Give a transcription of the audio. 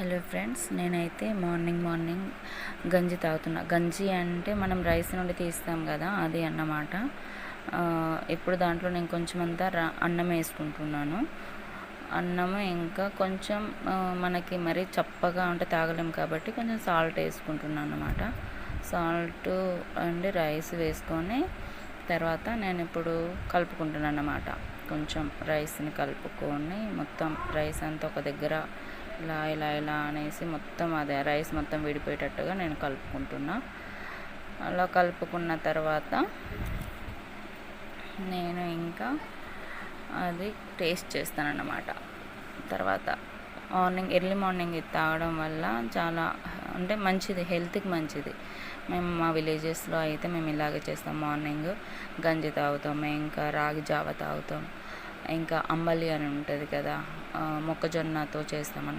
Hello friends, నేనైతే morning గంజి తాగుతున్నా. గంజి అంటే మనం రైస్ నుండి తీస్తాం కదా, అది అన్నమాట. ఇప్పుడు దాంట్లో నేను కొంచెం అంతా అన్నం వేసుకుంటున్నాను. అన్నము ఇంకా కొంచెం మనకి మరీ చప్పగా ఉంటే తాగలేం కాబట్టి కొంచెం సాల్ట్ వేసుకుంటున్నాను అన్నమాట. సాల్ట్ అండ్ రైస్ వేసుకొని తర్వాత నేను ఇప్పుడు కలుపుకుంటున్నాను అన్నమాట. కొంచెం రైస్ని కలుపుకొని మొత్తం రైస్ అంతా ఒక దగ్గర ఇలా అనేసి మొత్తం అదే రైస్ మొత్తం విడిపోయేటట్టుగా నేను కలుపుకుంటున్నా. అలా కలుపుకున్న తర్వాత నేను ఇంకా అది టేస్ట్ చేస్తానన్నమాట. తర్వాత ఎర్లీ మార్నింగ్ ఇది తాగడం వల్ల చాలా అంటే మంచిది, హెల్త్కి మంచిది. మేము మా విలేజెస్లో అయితే మేము ఇలాగే చేస్తాం. మార్నింగ్ గంజి తాగుతాం, ఇంకా రాగి జావ తాగుతాం, ఇంకా అంబలి అని ఉంటుంది కదా, మొక్కజొన్నతో చేస్తామన్నమాట.